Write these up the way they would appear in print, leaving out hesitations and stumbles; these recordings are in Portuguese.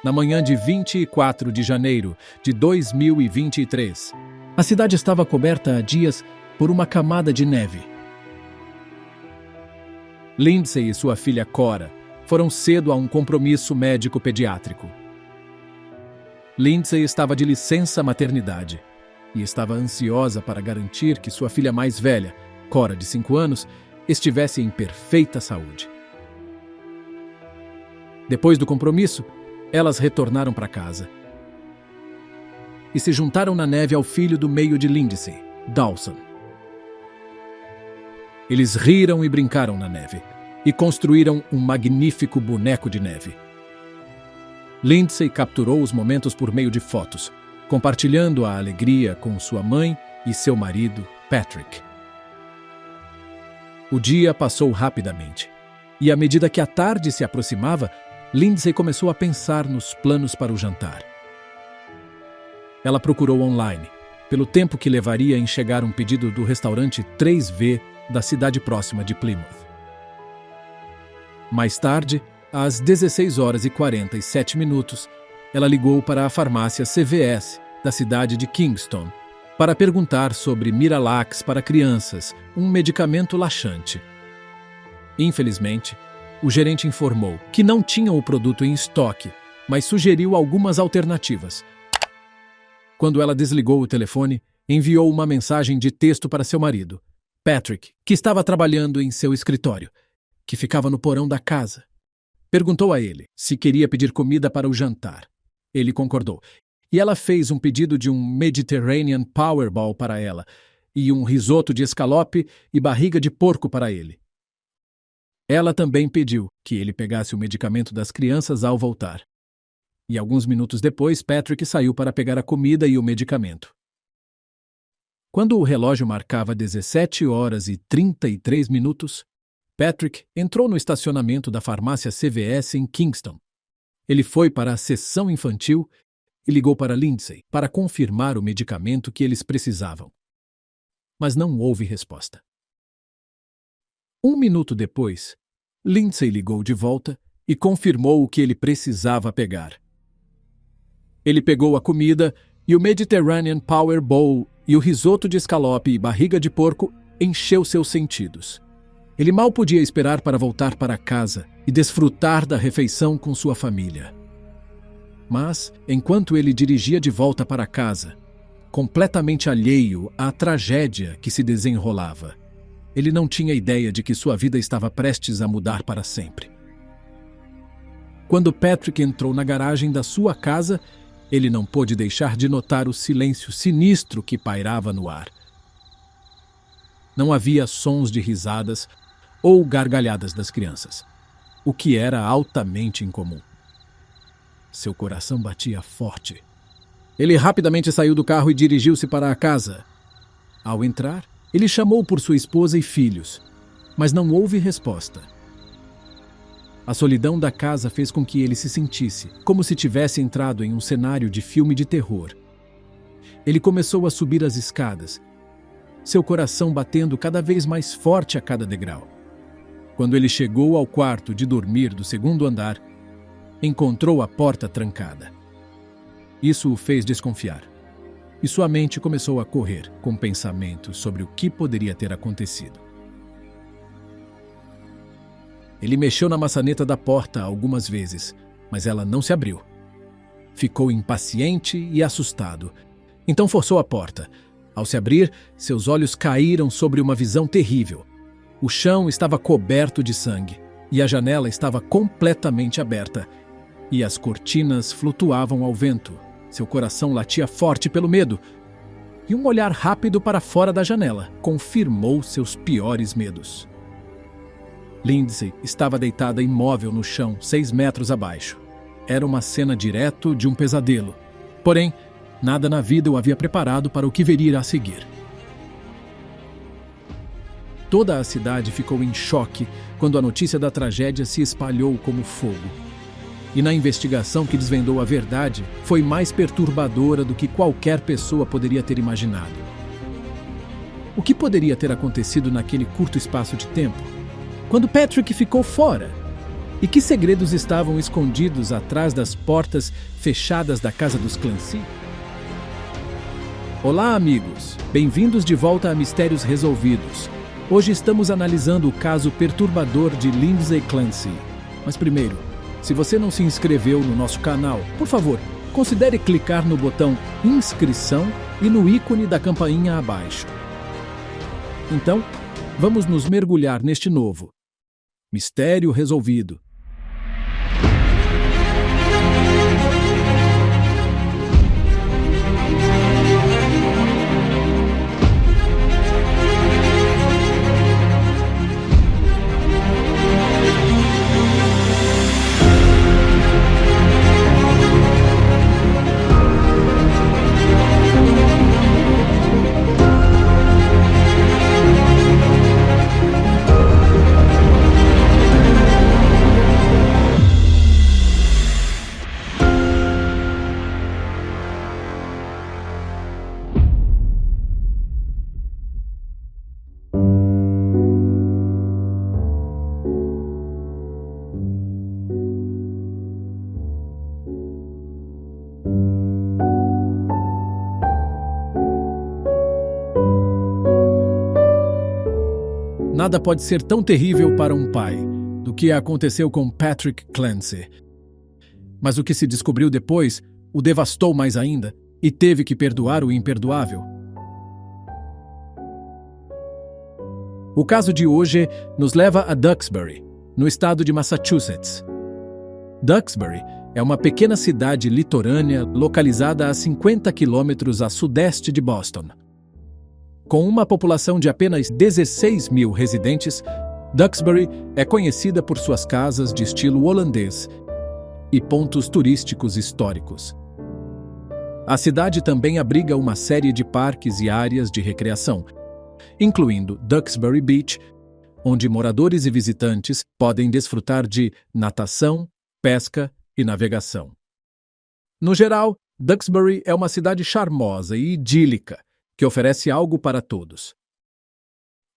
na manhã de 24 de janeiro de 2023. A cidade estava coberta há dias por uma camada de neve. Lindsay e sua filha Cora foram cedo a um compromisso médico pediátrico. Lindsay estava de licença maternidade e estava ansiosa para garantir que sua filha mais velha, Cora, de 5 anos, estivesse em perfeita saúde. Depois do compromisso, elas retornaram para casa e se juntaram na neve ao filho do meio de Lindsay, Dawson. Eles riram e brincaram na neve e construíram um magnífico boneco de neve. Lindsay capturou os momentos por meio de fotos, compartilhando a alegria com sua mãe e seu marido, Patrick. O dia passou rapidamente, e à medida que a tarde se aproximava, Lindsay começou a pensar nos planos para o jantar. Ela procurou online, pelo tempo que levaria em chegar um pedido do restaurante 3V da cidade próxima de Plymouth. Mais tarde, às 16h47, ela ligou para a farmácia CVS da cidade de Kingston para perguntar sobre Miralax para crianças, um medicamento laxante. Infelizmente, o gerente informou que não tinham o produto em estoque, mas sugeriu algumas alternativas. Quando ela desligou o telefone, enviou uma mensagem de texto para seu marido, Patrick, que estava trabalhando em seu escritório, que ficava no porão da casa. Perguntou a ele se queria pedir comida para o jantar. Ele concordou, e ela fez um pedido de um Mediterranean Powerball para ela e um risoto de escalope e barriga de porco para ele. Ela também pediu que ele pegasse o medicamento das crianças ao voltar. E alguns minutos depois, Patrick saiu para pegar a comida e o medicamento. Quando o relógio marcava 17h33, Patrick entrou no estacionamento da farmácia CVS em Kingston. Ele foi para a seção infantil e ligou para Lindsay para confirmar o medicamento que eles precisavam. Mas não houve resposta. 1 minuto depois, Lindsay ligou de volta e confirmou o que ele precisava pegar. Ele pegou a comida e o Mediterranean Powerball e o risoto de escalope e barriga de porco encheu seus sentidos. Ele mal podia esperar para voltar para casa e desfrutar da refeição com sua família. Mas, enquanto ele dirigia de volta para casa, completamente alheio à tragédia que se desenrolava, ele não tinha ideia de que sua vida estava prestes a mudar para sempre. Quando Patrick entrou na garagem da sua casa, ele não pôde deixar de notar o silêncio sinistro que pairava no ar. Não havia sons de risadas ou gargalhadas das crianças, o que era altamente incomum. Seu coração batia forte. Ele rapidamente saiu do carro e dirigiu-se para a casa. Ao entrar, ele chamou por sua esposa e filhos, mas não houve resposta. A solidão da casa fez com que ele se sentisse como se tivesse entrado em um cenário de filme de terror. Ele começou a subir as escadas, seu coração batendo cada vez mais forte a cada degrau. Quando ele chegou ao quarto de dormir do segundo andar, encontrou a porta trancada. Isso o fez desconfiar, e sua mente começou a correr com pensamentos sobre o que poderia ter acontecido. Ele mexeu na maçaneta da porta algumas vezes, mas ela não se abriu. Ficou impaciente e assustado, então forçou a porta. Ao se abrir, seus olhos caíram sobre uma visão terrível. O chão estava coberto de sangue, e a janela estava completamente aberta, e as cortinas flutuavam ao vento. Seu coração latia forte pelo medo, e um olhar rápido para fora da janela confirmou seus piores medos. Lindsay estava deitada imóvel no chão, 6 metros abaixo. Era uma cena direto de um pesadelo. Porém, nada na vida o havia preparado para o que viria a seguir. Toda a cidade ficou em choque quando a notícia da tragédia se espalhou como fogo. E na investigação que desvendou a verdade, foi mais perturbadora do que qualquer pessoa poderia ter imaginado. O que poderia ter acontecido naquele curto espaço de tempo? Quando Patrick ficou fora, E que segredos estavam escondidos atrás das portas fechadas da casa dos Clancy? Olá, amigos! Bem-vindos de volta a Mistérios Resolvidos. Hoje estamos analisando o caso perturbador de Lindsay Clancy. Mas primeiro, se você não se inscreveu no nosso canal, por favor, considere clicar no botão inscrição e no ícone da campainha abaixo. Então, vamos nos mergulhar neste novo mistério resolvido. Nada pode ser tão terrível para um pai do que aconteceu com Patrick Clancy. Mas o que se descobriu depois o devastou mais ainda e teve que perdoar o imperdoável. O caso de hoje nos leva a Duxbury, no estado de Massachusetts. Duxbury é uma pequena cidade litorânea localizada a 50 quilômetros a sudeste de Boston. Com uma população de apenas 16 mil residentes, Duxbury é conhecida por suas casas de estilo holandês e pontos turísticos históricos. A cidade também abriga uma série de parques e áreas de recreação, incluindo Duxbury Beach, onde moradores e visitantes podem desfrutar de natação, pesca e navegação. No geral, Duxbury é uma cidade charmosa e idílica, que oferece algo para todos.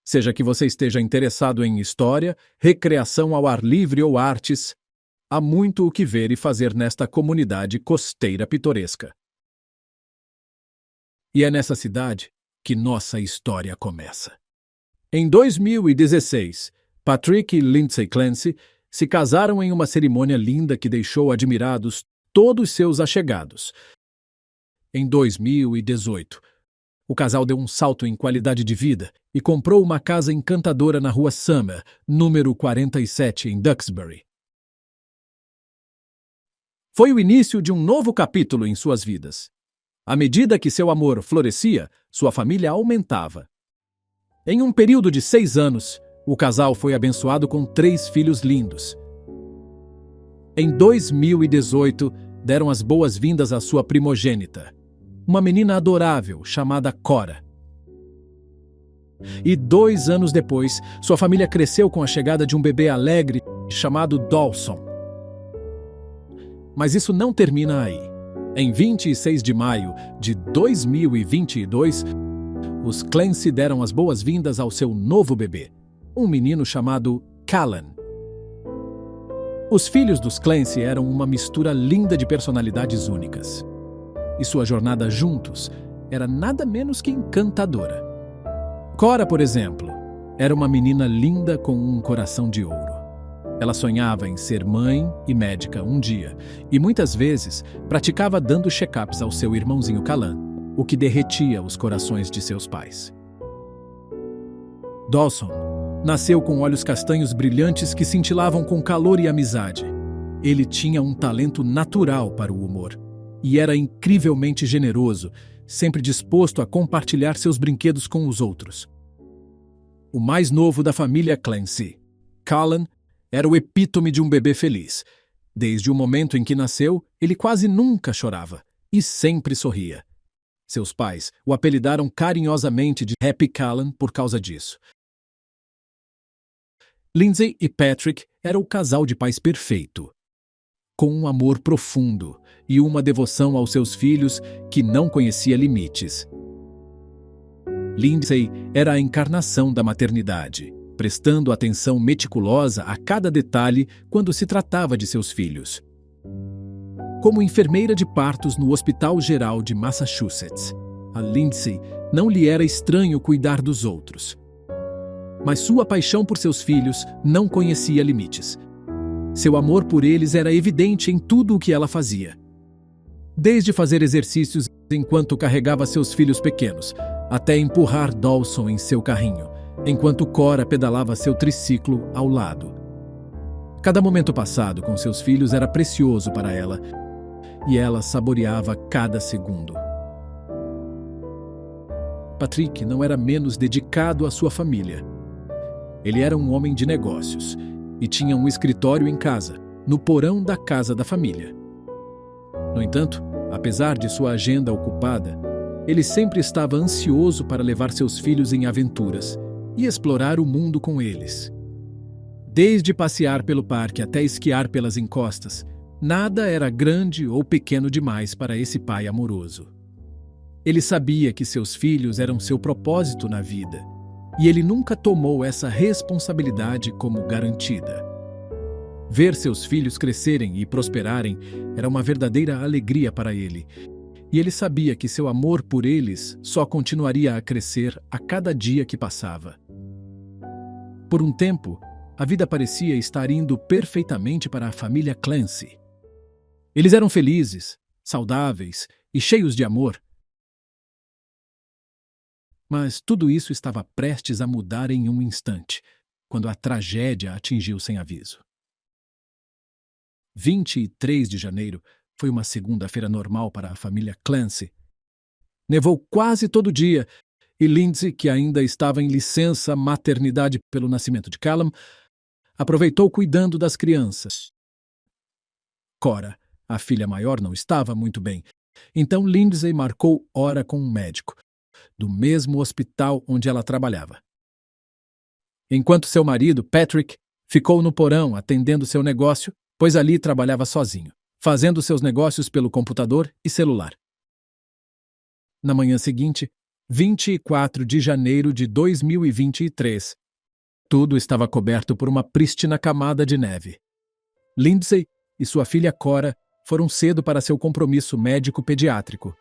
Seja que você esteja interessado em história, recreação ao ar livre ou artes, há muito o que ver e fazer nesta comunidade costeira pitoresca. E é nessa cidade que nossa história começa. Em 2016, Patrick e Lindsay Clancy se casaram em uma cerimônia linda que deixou admirados todos seus allegados. Em 2018, o casal deu um salto em qualidade de vida e comprou uma casa encantadora na rua Summer, número 47, em Duxbury. Foi o início de um novo capítulo em suas vidas. À medida que seu amor florescia, sua família aumentava. Em um período de 6 anos, o casal foi abençoado com 3 filhos lindos. Em 2018, deram as boas-vindas à sua primogênita, uma menina adorável chamada Cora. E 2 anos depois, sua família cresceu com a chegada de um bebê alegre chamado Dawson. Mas isso não termina aí. Em 26 de maio de 2022, os Clancy deram as boas-vindas ao seu novo bebê, um menino chamado Callan. Os filhos dos Clancy eram uma mistura linda de personalidades únicas. E sua jornada juntos era nada menos que encantadora. Cora, por exemplo, era uma menina linda com um coração de ouro. Ela sonhava em ser mãe e médica um dia, e muitas vezes praticava dando check-ups ao seu irmãozinho Callan, o que derretia os corações de seus pais. Dawson nasceu com olhos castanhos brilhantes que cintilavam com calor e amizade. Ele tinha um talento natural para o humor e era incrivelmente generoso, sempre disposto a compartilhar seus brinquedos com os outros. O mais novo da família Clancy, Callan, era o epítome de um bebê feliz. Desde o momento em que nasceu, ele quase nunca chorava e sempre sorria. Seus pais o apelidaram carinhosamente de Happy Callan por causa disso. Lindsay e Patrick eram o casal de pais perfeito, com um amor profundo e uma devoção aos seus filhos que não conhecia limites. Lindsay era a encarnação da maternidade, prestando atenção meticulosa a cada detalhe quando se tratava de seus filhos. Como enfermeira de partos no Hospital Geral de Massachusetts, a Lindsay não lhe era estranho cuidar dos outros. Mas sua paixão por seus filhos não conhecia limites. Seu amor por eles era evidente em tudo o que ela fazia. Desde fazer exercícios enquanto carregava seus filhos pequenos, até empurrar Dawson em seu carrinho, enquanto Cora pedalava seu triciclo ao lado. Cada momento passado com seus filhos era precioso para ela, e ela saboreava cada segundo. Patrick não era menos dedicado à sua família. Ele era um homem de negócios e tinha um escritório em casa, no porão da casa da família. No entanto, apesar de sua agenda ocupada, ele sempre estava ansioso para levar seus filhos em aventuras e explorar o mundo com eles. Desde passear pelo parque até esquiar pelas encostas, nada era grande ou pequeno demais para esse pai amoroso. Ele sabia que seus filhos eram seu propósito na vida, e ele nunca tomou essa responsabilidade como garantida. Ver seus filhos crescerem e prosperarem era uma verdadeira alegria para ele, e ele sabia que seu amor por eles só continuaria a crescer a cada dia que passava. Por um tempo, a vida parecia estar indo perfeitamente para a família Clancy. Eles eram felizes, saudáveis e cheios de amor. Mas tudo isso estava prestes a mudar em um instante, quando a tragédia atingiu sem aviso. 23 de janeiro foi uma segunda-feira normal para a família Clancy. Nevou quase todo dia e Lindsay, que ainda estava em licença maternidade pelo nascimento de Callum, aproveitou cuidando das crianças. Cora, a filha maior, não estava muito bem, então Lindsay marcou hora com um médico, do mesmo hospital onde ela trabalhava. Enquanto seu marido, Patrick, ficou no porão atendendo seu negócio, pois ali trabalhava sozinho, fazendo seus negócios pelo computador e celular. Na manhã seguinte, 24 de janeiro de 2023, tudo estava coberto por uma prístina camada de neve. Lindsay e sua filha Cora foram cedo para seu compromisso médico pediátrico.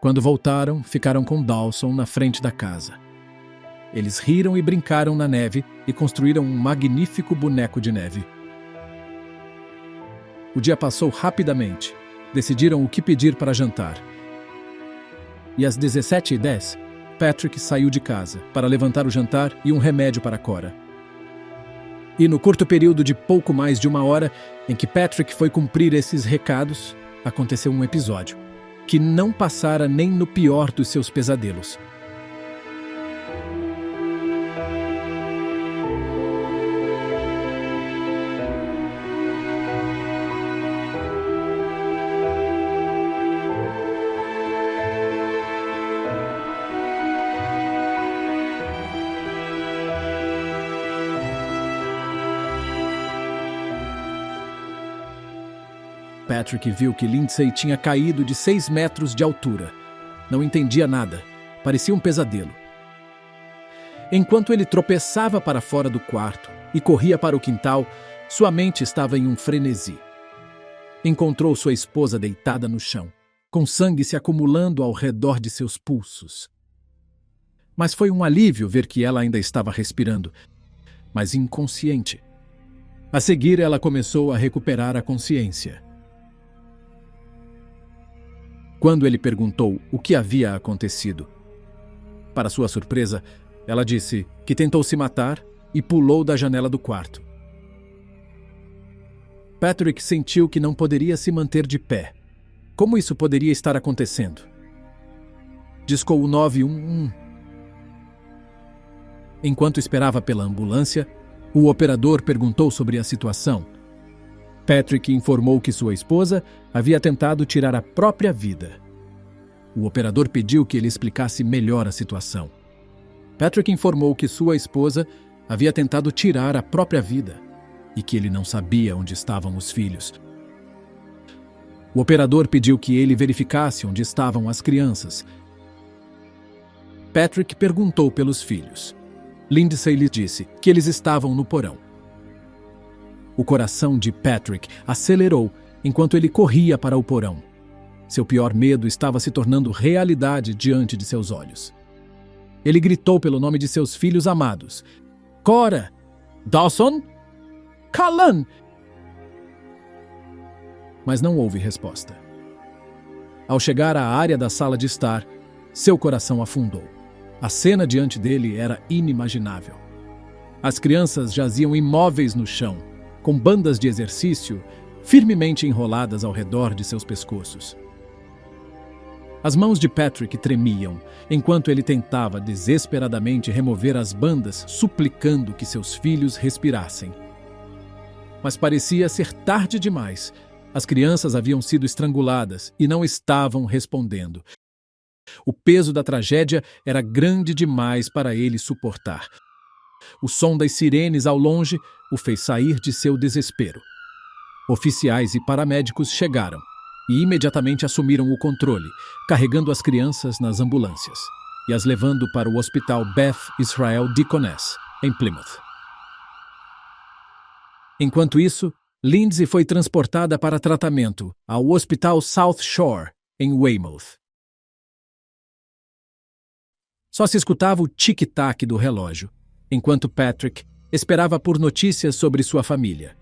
Quando voltaram, ficaram com Dawson na frente da casa. Eles riram e brincaram na neve e construíram um magnífico boneco de neve. O dia passou rapidamente. Decidiram o que pedir para jantar. E às 17h10, Patrick saiu de casa para levantar o jantar e um remédio para Cora. E no curto período de pouco mais de uma hora em que Patrick foi cumprir esses recados, aconteceu um episódio que não passara nem no pior dos seus pesadelos. Patrick viu que Lindsay tinha caído de 6 metros de altura. Não entendia nada. Parecia um pesadelo. Enquanto ele tropeçava para fora do quarto e corria para o quintal, sua mente estava em um frenesi. Encontrou sua esposa deitada no chão, com sangue se acumulando ao redor de seus pulsos. Mas foi um alívio ver que ela ainda estava respirando, mas inconsciente. A seguir, ela começou a recuperar a consciência. Quando ele perguntou o que havia acontecido, para sua surpresa, ela disse que tentou se matar e pulou da janela do quarto. Patrick sentiu que não poderia se manter de pé. Como isso poderia estar acontecendo? Discou o 911. Enquanto esperava pela ambulância, o operador perguntou sobre a situação. Patrick informou que sua esposa havia tentado tirar a própria vida. O operador pediu que ele explicasse melhor a situação. Patrick informou que sua esposa havia tentado tirar a própria vida e que ele não sabia onde estavam os filhos. O operador pediu que ele verificasse onde estavam as crianças. Patrick perguntou pelos filhos. Lindsay lhe disse que eles estavam no porão. O coração de Patrick acelerou enquanto ele corria para o porão. Seu pior medo estava se tornando realidade diante de seus olhos. Ele gritou pelo nome de seus filhos amados. Cora! Dawson! Callan! Mas não houve resposta. Ao chegar à área da sala de estar, seu coração afundou. A cena diante dele era inimaginável. As crianças jaziam imóveis no chão, com bandas de exercício firmemente enroladas ao redor de seus pescoços. As mãos de Patrick tremiam, enquanto ele tentava desesperadamente remover as bandas, suplicando que seus filhos respirassem. Mas parecia ser tarde demais. As crianças haviam sido estranguladas e não estavam respondendo. O peso da tragédia era grande demais para ele suportar. O som das sirenes ao longe o fez sair de seu desespero. Oficiais e paramédicos chegaram e imediatamente assumiram o controle, carregando as crianças nas ambulâncias e as levando para o Hospital Beth Israel Deaconess, em Plymouth. Enquanto isso, Lindsay foi transportada para tratamento ao Hospital South Shore, em Weymouth. Só se escutava o tic-tac do relógio, enquanto Patrick esperava por notícias sobre sua família.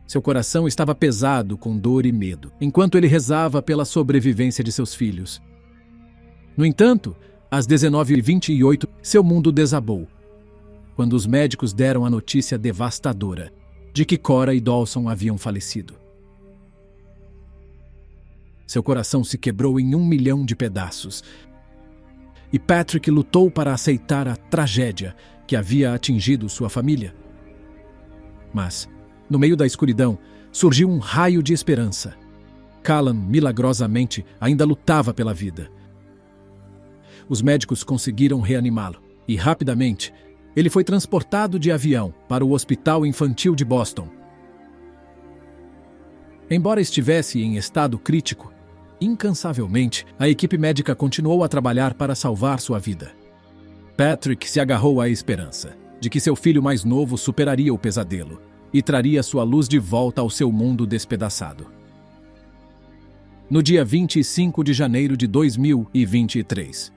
Seu coração estava pesado com dor e medo, enquanto ele rezava pela sobrevivência de seus filhos. No entanto, às 19h28, seu mundo desabou, quando os médicos deram a notícia devastadora de que Cora e Dawson haviam falecido. Seu coração se quebrou em 1 milhão de pedaços, e Patrick lutou para aceitar a tragédia que havia atingido sua família. Mas, no meio da escuridão, surgiu um raio de esperança. Callan, milagrosamente, ainda lutava pela vida. Os médicos conseguiram reanimá-lo e, rapidamente, ele foi transportado de avião para o Hospital Infantil de Boston. Embora estivesse em estado crítico, incansavelmente, a equipe médica continuou a trabalhar para salvar sua vida. Patrick se agarrou à esperança de que seu filho mais novo superaria o pesadelo e traria sua luz de volta ao seu mundo despedaçado. No dia 25 de janeiro de 2023,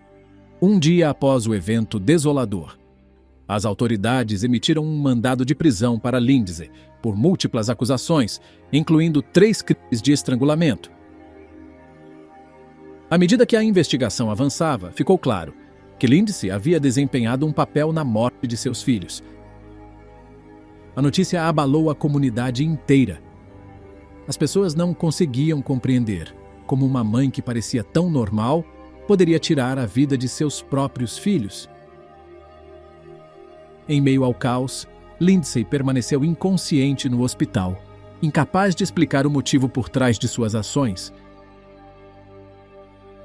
um dia após o evento desolador, as autoridades emitiram um mandado de prisão para Lindsay por múltiplas acusações, incluindo 3 crimes de estrangulamento. À medida que a investigação avançava, ficou claro que Lindsay havia desempenhado um papel na morte de seus filhos. A notícia abalou a comunidade inteira. As pessoas não conseguiam compreender como uma mãe que parecia tão normal poderia tirar a vida de seus próprios filhos. Em meio ao caos, Lindsay permaneceu inconsciente no hospital, incapaz de explicar o motivo por trás de suas ações.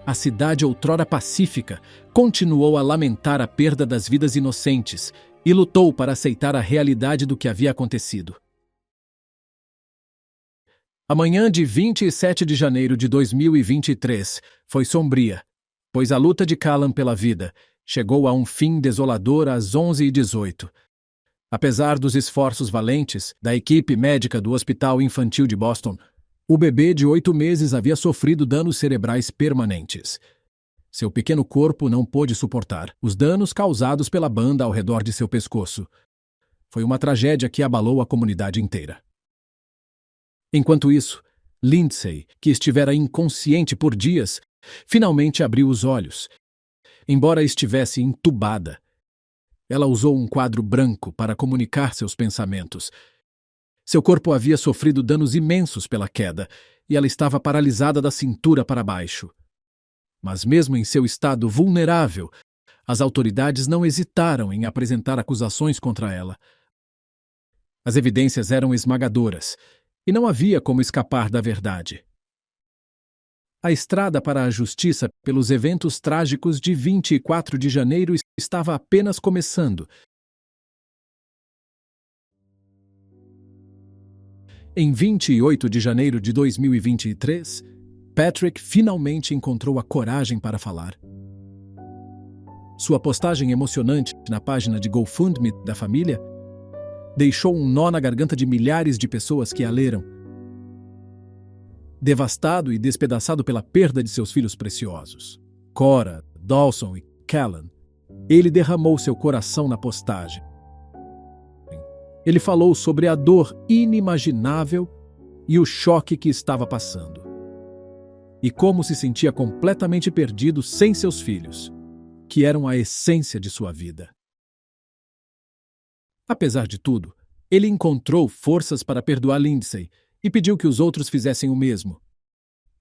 A cidade outrora pacífica continuou a lamentar a perda das vidas inocentes e lutou para aceitar a realidade do que havia acontecido. A manhã de 27 de janeiro de 2023 foi sombria, pois a luta de Callan pela vida chegou a um fim desolador às 11h18. Apesar dos esforços valentes da equipe médica do Hospital Infantil de Boston, o bebê de 8 meses havia sofrido danos cerebrais permanentes. Seu pequeno corpo não pôde suportar os danos causados pela banda ao redor de seu pescoço. Foi uma tragédia que abalou a comunidade inteira. Enquanto isso, Lindsay, que estivera inconsciente por dias, finalmente abriu os olhos. Embora estivesse entubada, ela usou um quadro branco para comunicar seus pensamentos. Seu corpo havia sofrido danos imensos pela queda e ela estava paralisada da cintura para baixo. Mas mesmo em seu estado vulnerável, as autoridades não hesitaram em apresentar acusações contra ela. As evidências eram esmagadoras e não havia como escapar da verdade. A estrada para a justiça pelos eventos trágicos de 24 de janeiro estava apenas começando. Em 28 de janeiro de 2023, Patrick finalmente encontrou a coragem para falar. Sua postagem emocionante na página de GoFundMe da família deixou um nó na garganta de milhares de pessoas que a leram. Devastado e despedaçado pela perda de seus filhos preciosos, Cora, Dawson e Callan, ele derramou seu coração na postagem. Ele falou sobre a dor inimaginável e o choque que estava passando, e como se sentia completamente perdido sem seus filhos, que eram a essência de sua vida. Apesar de tudo, ele encontrou forças para perdoar Lindsay e pediu que os outros fizessem o mesmo.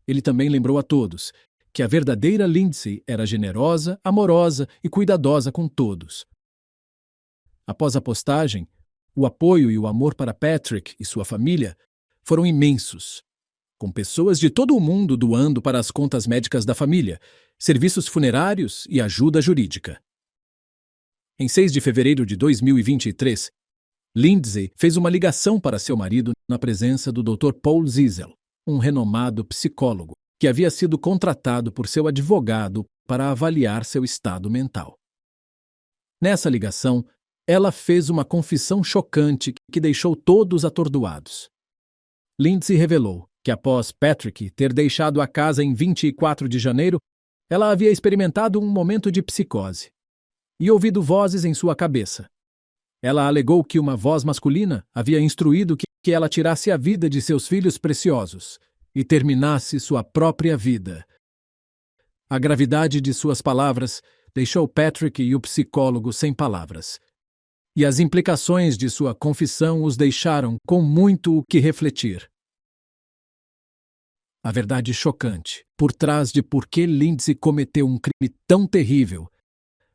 Ele também lembrou a todos que a verdadeira Lindsay era generosa, amorosa e cuidadosa com todos. Após a postagem, o apoio e o amor para Patrick e sua família foram imensos, com pessoas de todo o mundo doando para as contas médicas da família, serviços funerários e ajuda jurídica. Em 6 de fevereiro de 2023, Lindsay fez uma ligação para seu marido na presença do Dr. Paul Ziesel, um renomado psicólogo que havia sido contratado por seu advogado para avaliar seu estado mental. Nessa ligação, ela fez uma confissão chocante que deixou todos atordoados. Lindsay revelou que após Patrick ter deixado a casa em 24 de janeiro, ela havia experimentado um momento de psicose e ouvido vozes em sua cabeça. Ela alegou que uma voz masculina havia instruído que ela tirasse a vida de seus filhos preciosos e terminasse sua própria vida. A gravidade de suas palavras deixou Patrick e o psicólogo sem palavras, e as implicações de sua confissão os deixaram com muito o que refletir. A verdade chocante, por trás de por que Lindsay cometeu um crime tão terrível,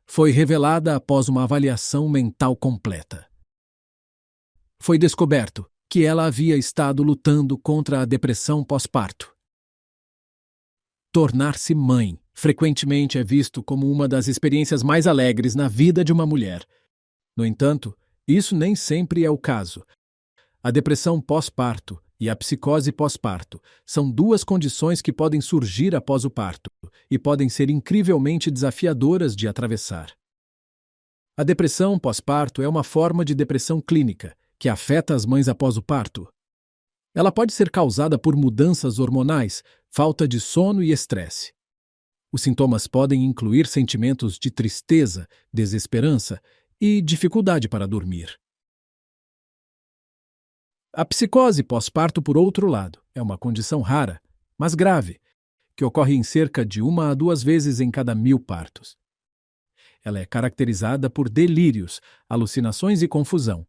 foi revelada após uma avaliação mental completa. Foi descoberto que ela havia estado lutando contra a depressão pós-parto. Tornar-se mãe frequentemente é visto como uma das experiências mais alegres na vida de uma mulher. No entanto, isso nem sempre é o caso. A depressão pós-parto e a psicose pós-parto são duas condições que podem surgir após o parto e podem ser incrivelmente desafiadoras de atravessar. A depressão pós-parto é uma forma de depressão clínica que afeta as mães após o parto. Ela pode ser causada por mudanças hormonais, falta de sono e estresse. Os sintomas podem incluir sentimentos de tristeza, desesperança e dificuldade para dormir. A psicose pós-parto, por outro lado, é uma condição rara, mas grave, que ocorre em cerca de 1 a 2 vezes em cada 1000 partos. Ela é caracterizada por delírios, alucinações e confusão.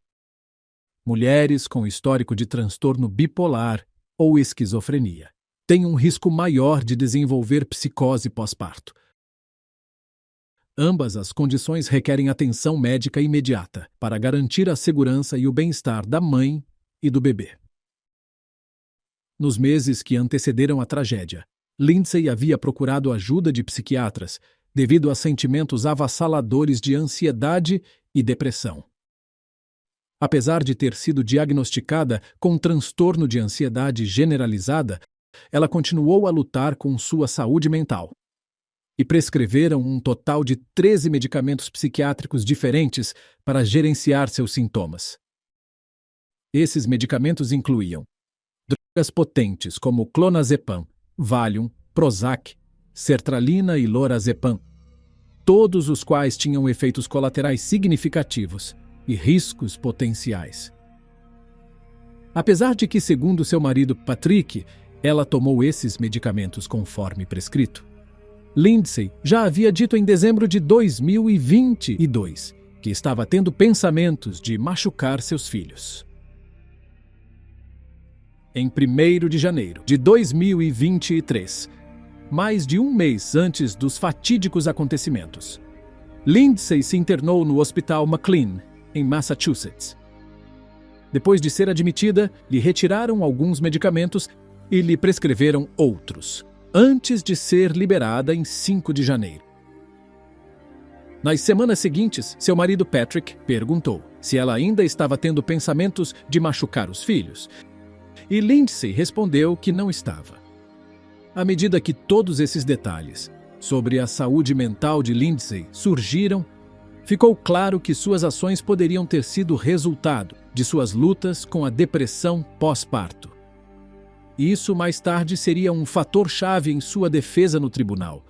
Mulheres com histórico de transtorno bipolar ou esquizofrenia têm um risco maior de desenvolver psicose pós-parto. Ambas as condições requerem atenção médica imediata para garantir a segurança e o bem-estar da mãe e do bebê. Nos meses que antecederam a tragédia, Lindsay havia procurado ajuda de psiquiatras devido a sentimentos avassaladores de ansiedade e depressão. Apesar de ter sido diagnosticada com transtorno de ansiedade generalizada, ela continuou a lutar com sua saúde mental. E prescreveram um total de 13 medicamentos psiquiátricos diferentes para gerenciar seus sintomas. Esses medicamentos incluíam drogas potentes como clonazepam, Valium, Prozac, sertralina e lorazepam, todos os quais tinham efeitos colaterais significativos e riscos potenciais. Apesar de que, segundo seu marido Patrick, ela tomou esses medicamentos conforme prescrito, Lindsay já havia dito em dezembro de 2022 que estava tendo pensamentos de machucar seus filhos. Em 1º de janeiro de 2023, mais de um mês antes dos fatídicos acontecimentos, Lindsay se internou no Hospital McLean, em Massachusetts. Depois de ser admitida, lhe retiraram alguns medicamentos e lhe prescreveram outros, antes de ser liberada em 5 de janeiro. Nas semanas seguintes, seu marido Patrick perguntou se ela ainda estava tendo pensamentos de machucar os filhos, e Lindsay respondeu que não estava. À medida que todos esses detalhes sobre a saúde mental de Lindsay surgiram, ficou claro que suas ações poderiam ter sido resultado de suas lutas com a depressão pós-parto. Isso mais tarde seria um fator-chave em sua defesa no tribunal.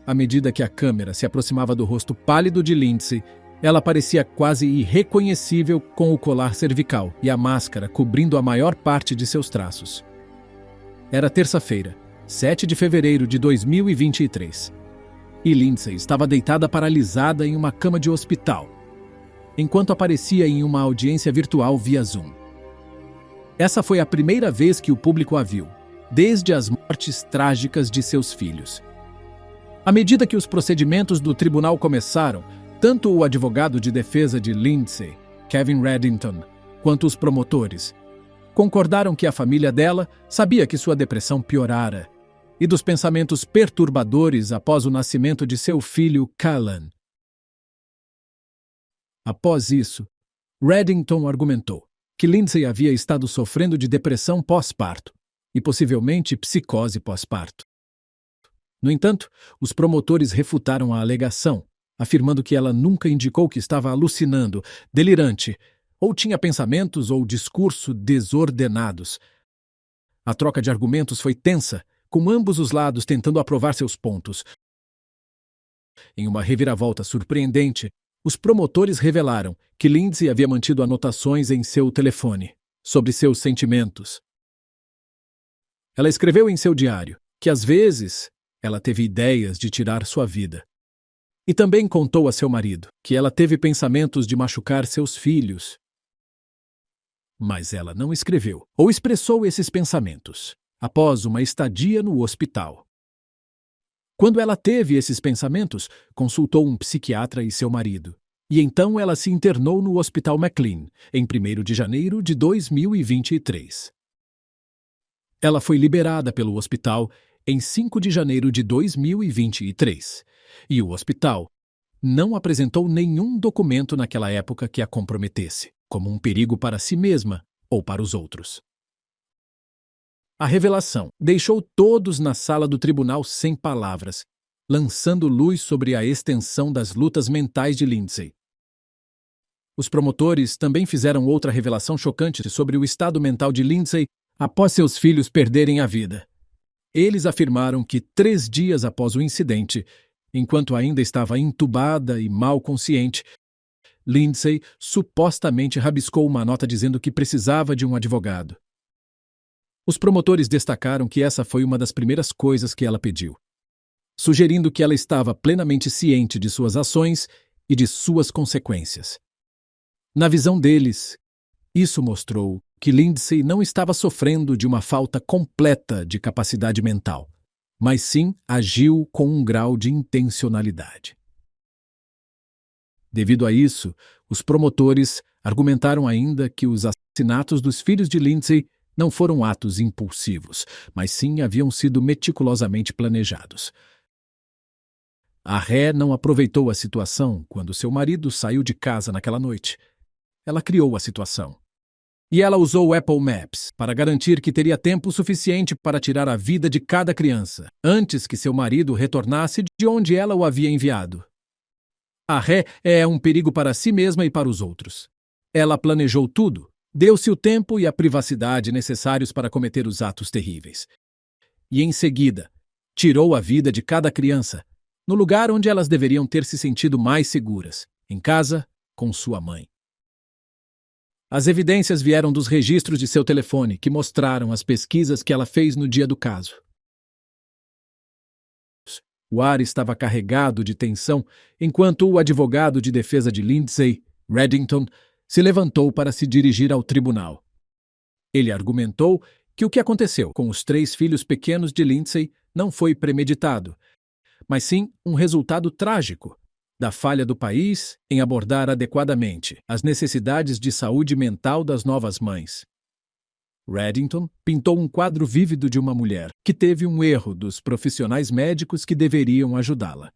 À medida que a câmera se aproximava do rosto pálido de Lindsay, ela parecia quase irreconhecível com o colar cervical e a máscara cobrindo a maior parte de seus traços. Era terça-feira, 7 de fevereiro de 2023. E Lindsay estava deitada paralisada em uma cama de hospital, enquanto aparecia em uma audiência virtual via Zoom. Essa foi a primeira vez que o público a viu, desde as mortes trágicas de seus filhos. À medida que os procedimentos do tribunal começaram, tanto o advogado de defesa de Lindsay, Kevin Reddington, quanto os promotores concordaram que a família dela sabia que sua depressão piorara e dos pensamentos perturbadores após o nascimento de seu filho, Callan. Após isso, Reddington argumentou que Lindsay havia estado sofrendo de depressão pós-parto e possivelmente psicose pós-parto. No entanto, os promotores refutaram a alegação, afirmando que ela nunca indicou que estava alucinando, delirante, ou tinha pensamentos ou discurso desordenados. A troca de argumentos foi tensa, com ambos os lados tentando aprovar seus pontos. Em uma reviravolta surpreendente, os promotores revelaram que Lindsay havia mantido anotações em seu telefone sobre seus sentimentos. Ela escreveu em seu diário que, às vezes, ela teve ideias de tirar sua vida. E também contou a seu marido que ela teve pensamentos de machucar seus filhos. Mas ela não escreveu ou expressou esses pensamentos após uma estadia no hospital. Quando ela teve esses pensamentos, consultou um psiquiatra e seu marido. E então ela se internou no Hospital McLean, em 1º de janeiro de 2023. Ela foi liberada pelo hospital em 5 de janeiro de 2023, e o hospital não apresentou nenhum documento naquela época que a comprometesse, como um perigo para si mesma ou para os outros. A revelação deixou todos na sala do tribunal sem palavras, lançando luz sobre a extensão das lutas mentais de Lindsay. Os promotores também fizeram outra revelação chocante sobre o estado mental de Lindsay após seus filhos perderem a vida. Eles afirmaram que 3 dias após o incidente, enquanto ainda estava entubada e mal consciente, Lindsay supostamente rabiscou uma nota dizendo que precisava de um advogado. Os promotores destacaram que essa foi uma das primeiras coisas que ela pediu, sugerindo que ela estava plenamente ciente de suas ações e de suas consequências. Na visão deles, isso mostrou que Lindsay não estava sofrendo de uma falta completa de capacidade mental, mas sim agiu com um grau de intencionalidade. Devido a isso, os promotores argumentaram ainda que os assassinatos dos filhos de Lindsay não foram atos impulsivos, mas sim haviam sido meticulosamente planejados. A ré não aproveitou a situação quando seu marido saiu de casa naquela noite. Ela criou a situação. E ela usou o Apple Maps para garantir que teria tempo suficiente para tirar a vida de cada criança, antes que seu marido retornasse de onde ela o havia enviado. A ré é um perigo para si mesma e para os outros. Ela planejou tudo, deu-se o tempo e a privacidade necessários para cometer os atos terríveis. E, em seguida, tirou a vida de cada criança, no lugar onde elas deveriam ter se sentido mais seguras, em casa, com sua mãe. As evidências vieram dos registros de seu telefone, que mostraram as pesquisas que ela fez no dia do caso. O ar estava carregado de tensão enquanto o advogado de defesa de Lindsay, Reddington, se levantou para se dirigir ao tribunal. Ele argumentou que o que aconteceu com os 3 filhos pequenos de Lindsay não foi premeditado, mas sim um resultado trágico da falha do país em abordar adequadamente as necessidades de saúde mental das novas mães. Reddington pintou um quadro vívido de uma mulher que teve um erro dos profissionais médicos que deveriam ajudá-la.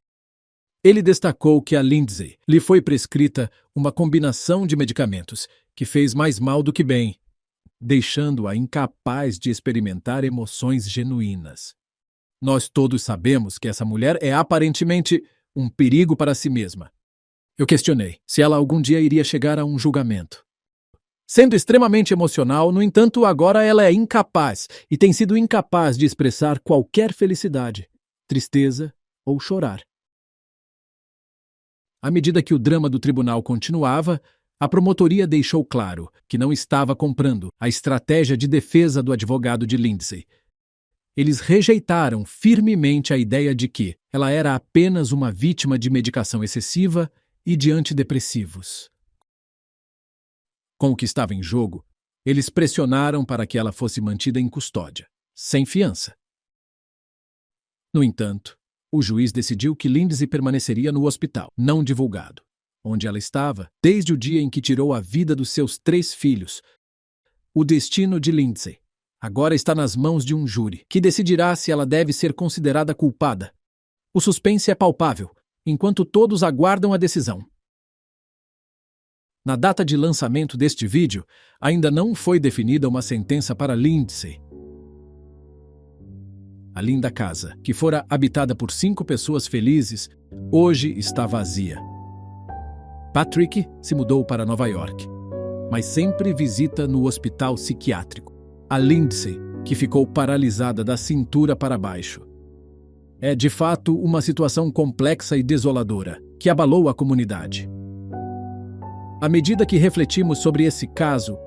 Ele destacou que a Lindsay lhe foi prescrita uma combinação de medicamentos que fez mais mal do que bem, deixando-a incapaz de experimentar emoções genuínas. Nós todos sabemos que essa mulher é aparentemente um perigo para si mesma. Eu questionei se ela algum dia iria chegar a um julgamento. Sendo extremamente emocional, no entanto, agora ela é incapaz e tem sido incapaz de expressar qualquer felicidade, tristeza ou chorar. À medida que o drama do tribunal continuava, a promotoria deixou claro que não estava comprando a estratégia de defesa do advogado de Lindsay. Eles rejeitaram firmemente a ideia de que ela era apenas uma vítima de medicação excessiva e de antidepressivos. Com o que estava em jogo, eles pressionaram para que ela fosse mantida em custódia, sem fiança. No entanto, o juiz decidiu que Lindsay permaneceria no hospital, não divulgado, onde ela estava desde o dia em que tirou a vida dos seus 3 filhos. O destino de Lindsay agora está nas mãos de um júri, que decidirá se ela deve ser considerada culpada. O suspense é palpável, enquanto todos aguardam a decisão. Na data de lançamento deste vídeo, ainda não foi definida uma sentença para Lindsay. A linda casa, que fora habitada por 5 pessoas felizes, hoje está vazia. Patrick se mudou para Nova York, mas sempre visita no hospital psiquiátrico. A Lindsay, que ficou paralisada da cintura para baixo. É, de fato, uma situação complexa e desoladora, que abalou a comunidade. À medida que refletimos sobre esse caso,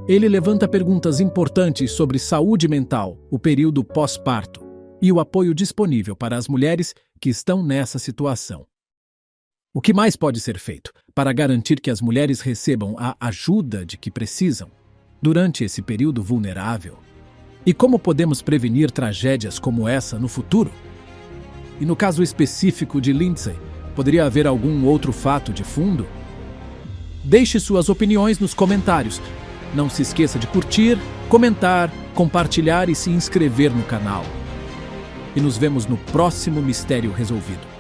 ele levanta perguntas importantes sobre saúde mental, o período pós-parto e o apoio disponível para as mulheres que estão nessa situação. O que mais pode ser feito para garantir que as mulheres recebam a ajuda de que precisam durante esse período vulnerável? E como podemos prevenir tragédias como essa no futuro? E no caso específico de Lindsay, poderia haver algum outro fato de fundo? Deixe suas opiniões nos comentários. Não se esqueça de curtir, comentar, compartilhar e se inscrever no canal. E nos vemos no próximo Mistério Resolvido.